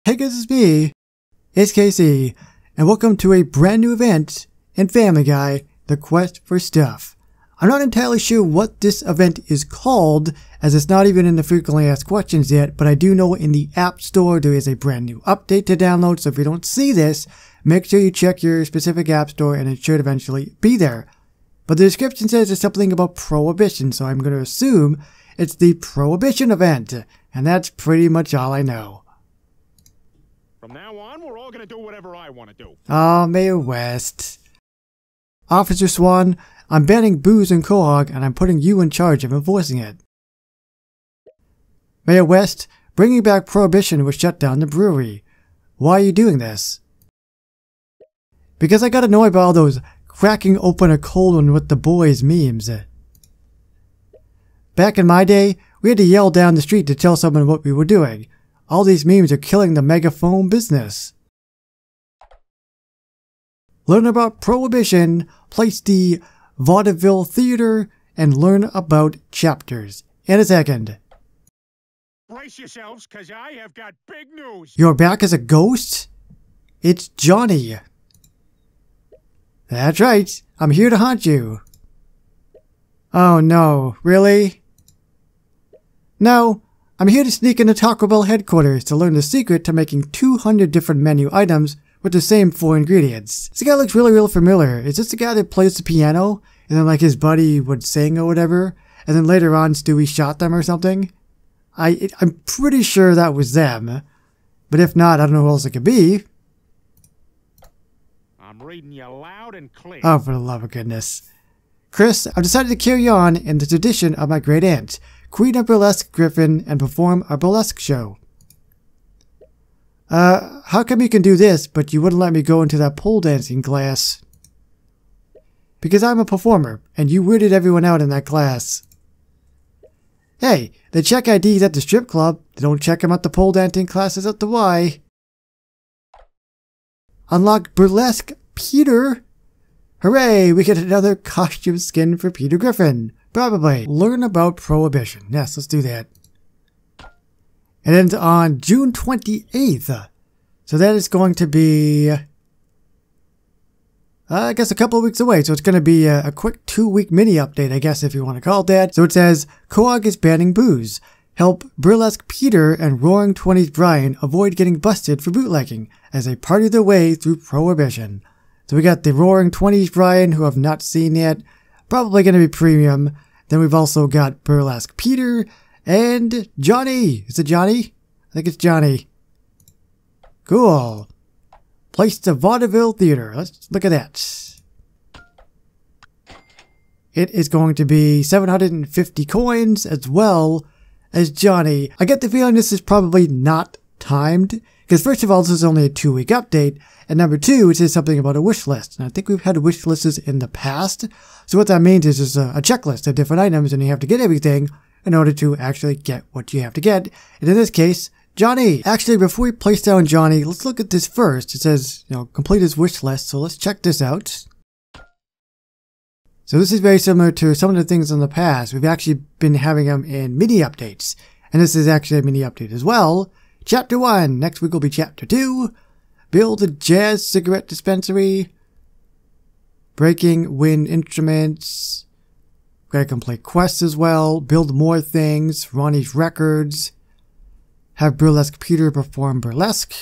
Hey guys, it's me, it's KC, and welcome to a brand new event in Family Guy, The Quest for Stuff. I'm not entirely sure what this event is called, as it's not even in the frequently asked questions yet, but I do know in the App Store there is a brand new update to download, so if you don't see this, make sure you check your specific App Store and it should eventually be there. But the description says it's something about Prohibition, so I'm going to assume it's the Prohibition event, and that's pretty much all I know. From now on, we're all gonna do whatever I want to do. Oh, Mayor West. Officer Swan, I'm banning booze and Quahog, and I'm putting you in charge of enforcing it. Mayor West, bringing back Prohibition would shut down the brewery. Why are you doing this? Because I got annoyed by all those cracking open a cold one with the boys memes. Back in my day, we had to yell down the street to tell someone what we were doing. All these memes are killing the megaphone business. Learn about Prohibition, place the Vaudeville Theater, and learn about chapters. In a second. Brace yourselves, cause I have got big news. You're back as a ghost? It's Johnny. That's right, I'm here to haunt you. Oh no, really? No. I'm here to sneak into Taco Bell headquarters to learn the secret to making 200 different menu items with the same 4 ingredients. This guy looks really familiar. Is this the guy that plays the piano? And then like his buddy would sing or whatever? And then later on Stewie shot them or something? I'm pretty sure that was them. But if not, I don't know who else it could be. I'm reading you loud and clear. Oh, for the love of goodness. Chris, I've decided to carry on in the tradition of my great aunt, Queen of Burlesque Griffin, and perform a burlesque show. How come you can do this, but you wouldn't let me go into that pole dancing class? Because I'm a performer, and you weirded everyone out in that class. Hey, they check IDs at the strip club, they don't check them at the pole dancing classes at the Y. Unlock Burlesque Peter! Hooray, we get another costume skin for Peter Griffin. Probably. Learn about Prohibition. Yes, let's do that. And ends on June 28th. So that is going to be, I guess a couple of weeks away. So it's going to be a quick 2-week mini update, I guess, if you want to call it that. So it says, Quahog is banning booze. Help Burlesque Peter and Roaring 20s Brian avoid getting busted for bootlegging as they party their way through Prohibition. So we got the Roaring 20s Brian, who I've not seen yet. Probably going to be premium. Then we've also got Burlesque Peter and Johnny. Is it Johnny? I think it's Johnny. Cool. Place the Vaudeville Theater. Let's look at that. It is going to be 750 coins as well as Johnny. I get the feeling this is probably not timed. Because first of all, this is only a 2-week update. And number 2, it says something about a wish list. And I think we've had wish lists in the past. So what that means is there's a checklist of different items and you have to get everything in order to actually get what you have to get. And in this case, Johnny. Actually, before we place down Johnny, let's look at this first. It says, complete his wish list. So let's check this out. So this is very similar to some of the things in the past. We've actually been having them in mini updates. And this is actually a mini update as well. Chapter 1. Next week will be Chapter 2. Build a jazz cigarette dispensary. Breaking wind instruments. Gotta complete quests as well. Build more things. Ronnie's records. Have Burlesque Peter perform burlesque.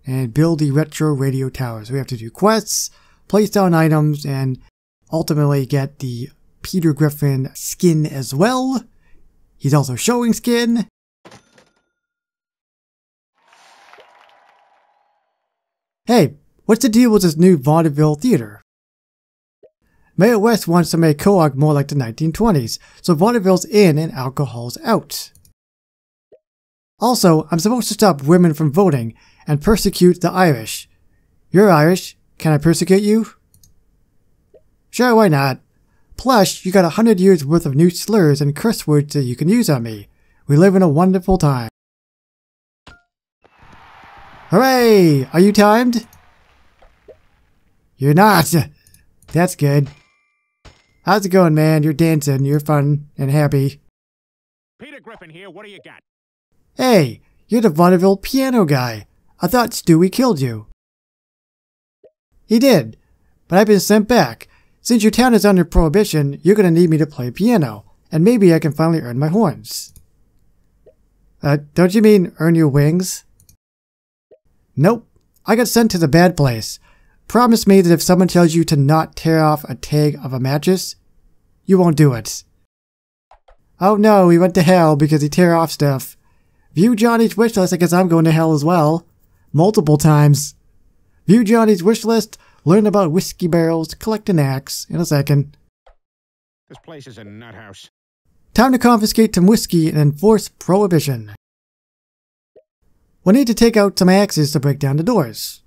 And build the retro radio tower. So we have to do quests, place down items, and ultimately get the Peter Griffin skin as well. He's also showing skin. Hey, what's the deal with this new Vaudeville Theater? Mayor West wants to make Quahog more like the 1920s, so vaudeville's in and alcohol's out. Also, I'm supposed to stop women from voting and persecute the Irish. You're Irish. Can I persecute you? Sure, why not? Plus, you got 100 years worth of new slurs and curse words that you can use on me. We live in a wonderful time. Hooray! Are you timed? You're not. That's good. How's it going, man? You're dancing. You're fun and happy. Peter Griffin here. What do you got? Hey, you're the vaudeville piano guy. I thought Stewie killed you. He did, but I've been sent back. Since your town is under prohibition, you're gonna need me to play piano, and maybe I can finally earn my horns. Don't you mean earn your wings? Nope, I got sent to the bad place. Promise me that if someone tells you to not tear off a tag of a mattress, you won't do it. Oh no, he went to hell because he tear off stuff. View Johnny's wish list, I guess I'm going to hell as well. Multiple times. View Johnny's wish list, learn about whiskey barrels, collect an axe in a second. This place is a nut house. Time to confiscate some whiskey and enforce prohibition. We'll need to take out some axes to break down the doors.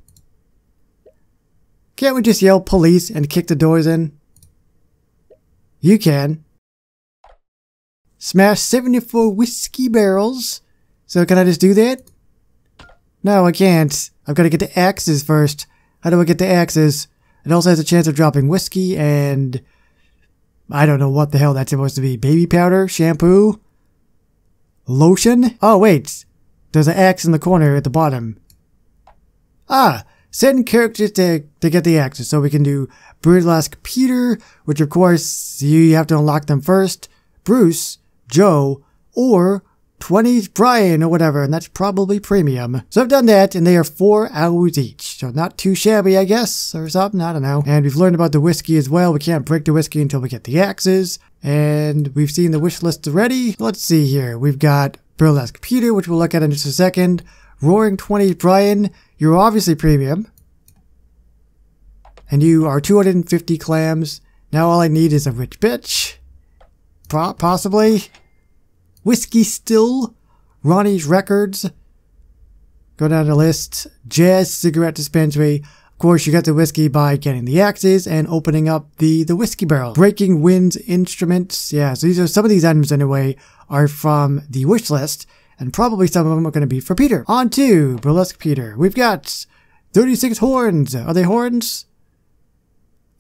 Can't we just yell police and kick the doors in? You can. Smash 74 whiskey barrels. So can I just do that? No, I can't. I've got to get the axes first. How do I get the axes? It also has a chance of dropping whiskey and... I don't know what the hell that's supposed to be. Baby powder? Shampoo? Lotion? Oh, wait. There's an axe in the corner at the bottom. Ah! Send characters to get the axes. So we can do Burlesque Peter, which of course you have to unlock them first. Bruce, Joe, or 20s Brian or whatever, and that's probably premium. So I've done that, and they are 4 hours each. So not too shabby, I guess, or something, I don't know. And we've learned about the whiskey as well. We can't break the whiskey until we get the axes. And we've seen the wish list already. Let's see here. We've got Burlesque Peter, which we'll look at in just a second. Roaring 20s Brian, you're obviously premium. And you are 250 clams. Now all I need is a rich bitch. Possibly. Whiskey Still. Ronnie's Records. Go down the list. Jazz Cigarette Dispensary. Of course, you got the whiskey by getting the axes and opening up the whiskey barrel. Breaking Winds Instruments. Yeah, so these are some of these items anyway are from the wish list. And probably some of them are going to be for Peter. On to Burlesque Peter. We've got 36 horns. Are they horns?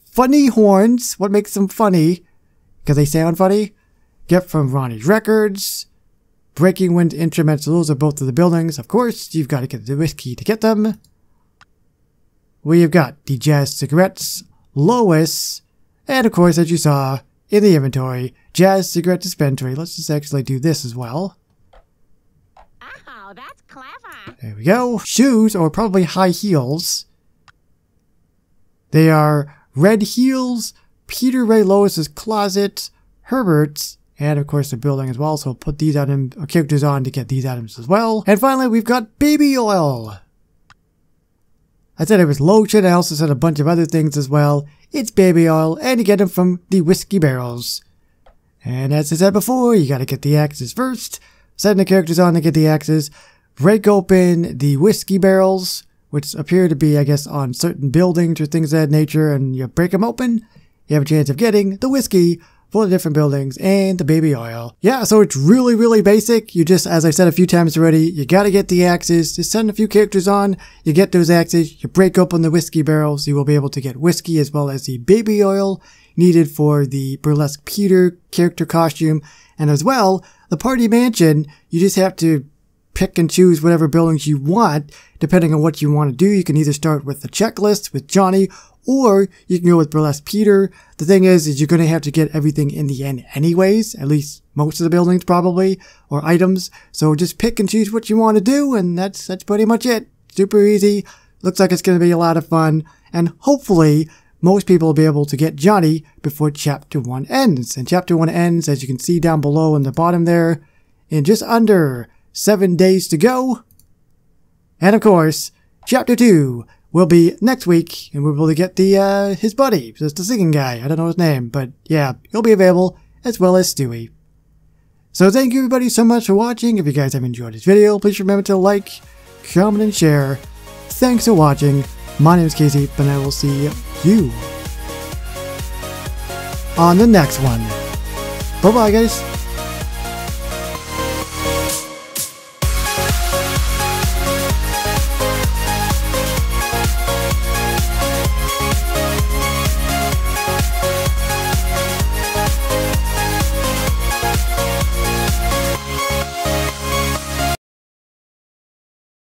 Funny horns. What makes them funny? Because they sound funny. Get from Ronnie's Records. Breaking Wind Instruments. Those are both of the buildings. Of course, you've got to get the whiskey to get them. We've got the Jazz Cigarettes. Lois. And of course, as you saw in the inventory, Jazz Cigarette Dispensary. Let's just actually do this as well. Oh, that's clever. There we go. Shoes, or probably high heels. They are Red Heels, Peter Ray Lois's Closet, Herbert's, and of course the building as well. So we'll put these items, or characters on to get these items as well. And finally, we've got baby oil. I said it was lotion. I also said a bunch of other things as well. It's baby oil, and you get them from the whiskey barrels. And as I said before, you got to get the axes first. Setting the characters on to get the axes. Break open the whiskey barrels, which appear to be, I guess, on certain buildings or things of that nature. And you break them open, you have a chance of getting the whiskey for the different buildings and the baby oil. Yeah, so it's really, really basic. You just, as I said a few times already, you got to get the axes. Just send a few characters on. You get those axes. You break open the whiskey barrels. You will be able to get whiskey as well as the baby oil needed for the Burlesque Peter character costume. And as well, the party mansion, you just have to pick and choose whatever buildings you want, depending on what you want to do. You can either start with the checklist with Johnny, or you can go with Burlesque Peter. The thing is you're going to have to get everything in the end anyways, at least most of the buildings probably, or items. So just pick and choose what you want to do, and that's pretty much it. Super easy. Looks like it's going to be a lot of fun, and hopefully most people will be able to get Johnny before Chapter 1 ends. And Chapter 1 ends, as you can see down below in the bottom there, in just under 7 days to go. And of course, Chapter 2 will be next week, and we'll be able to get the his buddy, just the singing guy. I don't know his name, but yeah, he'll be available, as well as Stewie. So thank you everybody so much for watching. If you guys have enjoyed this video, please remember to like, comment, and share. Thanks for watching. My name is Casey, and I will see you on the next one. Bye-bye, guys.